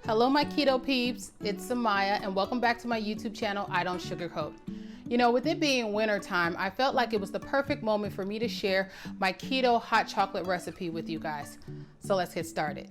Hello my keto peeps, it's Samaya and welcome back to my YouTube channel, I Don't Sugarcoat. You know, with it being winter time, I felt like it was the perfect moment for me to share my keto hot chocolate recipe with you guys. So let's get started.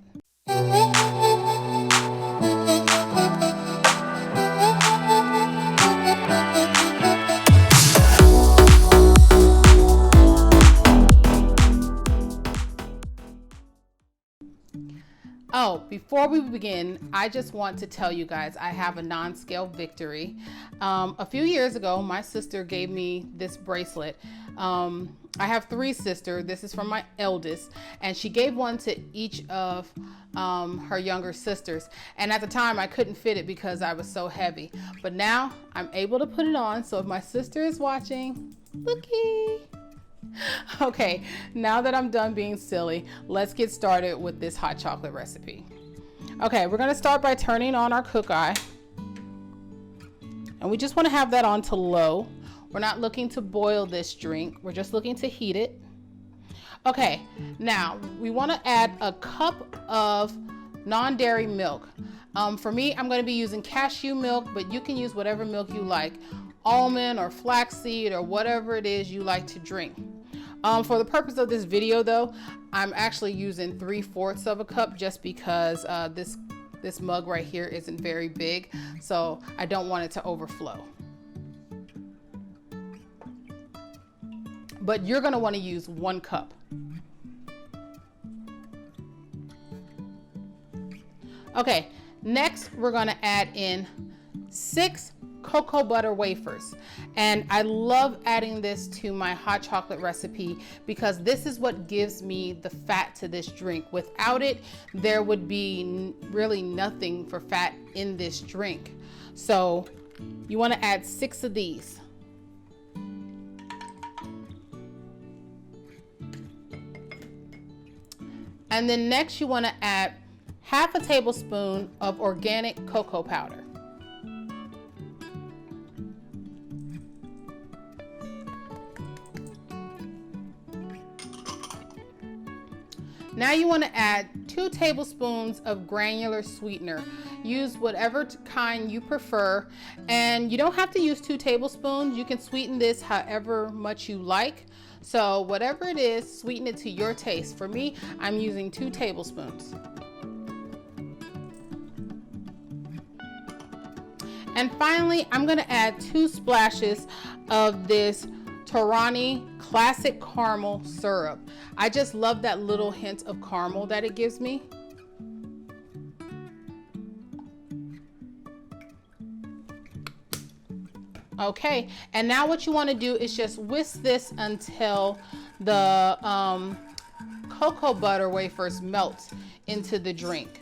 Oh, before we begin, I just want to tell you guys I have a non-scale victory. A few years ago, my sister gave me this bracelet. I have three sisters. This is from my eldest, and she gave one to each of her younger sisters. And at the time, I couldn't fit it because I was so heavy. But now I'm able to put it on. So if my sister is watching, looky. Okay, now that I'm done being silly, let's get started with this hot chocolate recipe. Okay, we're gonna start by turning on our cook eye. And we just wanna have that on to low. We're not looking to boil this drink, we're just looking to heat it. Okay, now we wanna add a cup of non-dairy milk. For me, I'm gonna be using cashew milk, but you can use whatever milk you like. Almond or flaxseed or whatever it is you like to drink. For the purpose of this video though, I'm actually using 3/4 of a cup just because this mug right here isn't very big, so I don't want it to overflow. But you're gonna want to use 1 cup. Okay, next we're gonna add in 6 cocoa butter wafers, and I love adding this to my hot chocolate recipe because this is what gives me the fat to this drink. Without it, there would be really nothing for fat in this drink. So you want to add 6 of these. And then next you want to add 1/2 tablespoon of organic cocoa powder. Now you want to add 2 tablespoons of granular sweetener. Use whatever kind you prefer, and you don't have to use 2 tablespoons. You can sweeten this however much you like. So whatever it is, sweeten it to your taste. For me, I'm using 2 tablespoons. And finally, I'm going to add 2 splashes of this Torani classic caramel syrup. I just love that little hint of caramel that it gives me. Okay, and now what you want to do is just whisk this until the cocoa butter wafers melt into the drink.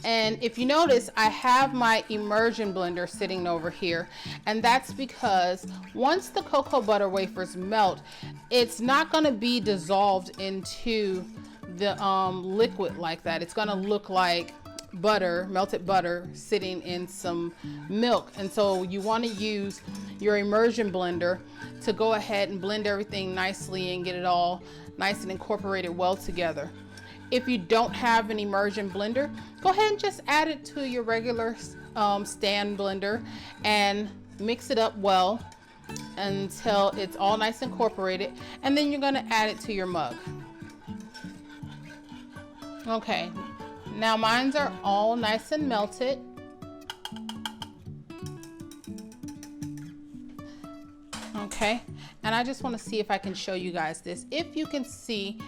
And if you notice, I have my immersion blender sitting over here, and that's because once the cocoa butter wafers melt, it's not going to be dissolved into the liquid like that. It's going to look like butter, melted butter, sitting in some milk. And so you want to use your immersion blender to go ahead and blend everything nicely and get it all nice and incorporated well together. If you don't have an immersion blender, go ahead and just add it to your regular stand blender and mix it up well until it's all nice and incorporated, and then you're going to add it to your mug. Okay, now mines are all nice and melted. Okay, and I just want to see if I can show you guys this. If you can see,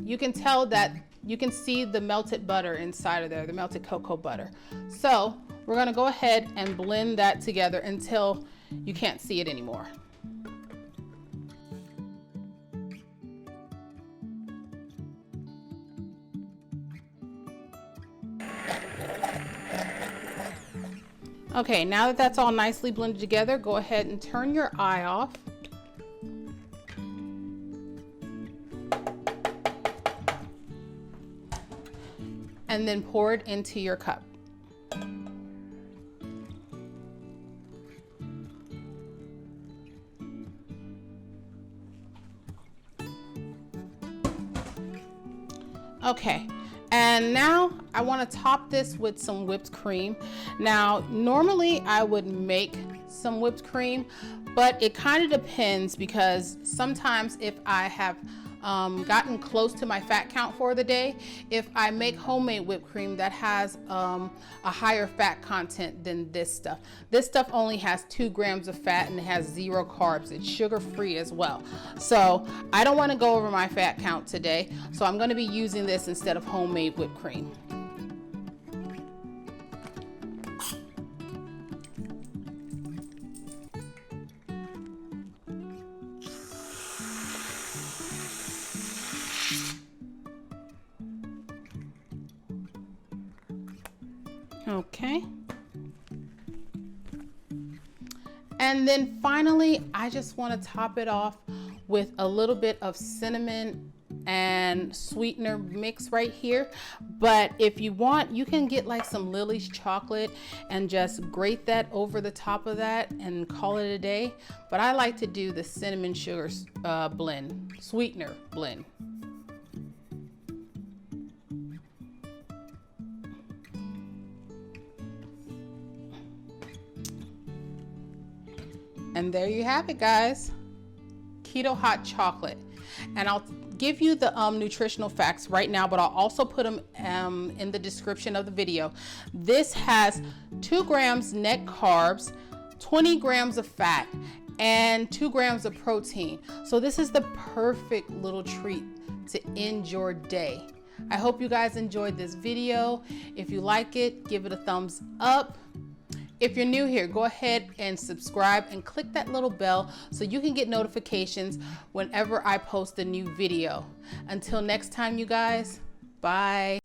you can tell that you can see the melted butter inside of there, the melted cocoa butter. So we're going to go ahead and blend that together until you can't see it anymore. Okay, now that that's all nicely blended together, go ahead and turn your eye off. And then pour it into your cup. Okay, And now I want to top this with some whipped cream. Now, normally I would make some whipped cream, but it kind of depends, because sometimes if I have gotten close to my fat count for the day, if I make homemade whipped cream that has a higher fat content than this stuff. This stuff only has 2 grams of fat and it has 0 carbs. It's sugar free as well. So I don't want to go over my fat count today, so I'm going to be using this instead of homemade whipped cream. Okay. And then finally, I just want to top it off with a little bit of cinnamon and sweetener mix right here. But if you want, you can get like some Lily's chocolate and just grate that over the top of that and call it a day. But I like to do the cinnamon sugar sweetener blend. And there you have it, guys. Keto Hot Chocolate. And I'll give you the nutritional facts right now, but I'll also put them in the description of the video. This has 2 grams net carbs, 20 grams of fat, and 2 grams of protein. So this is the perfect little treat to end your day. I hope you guys enjoyed this video. If you like it, give it a thumbs up. If you're new here, go ahead and subscribe and click that little bell so you can get notifications whenever I post a new video. Until next time, you guys, bye.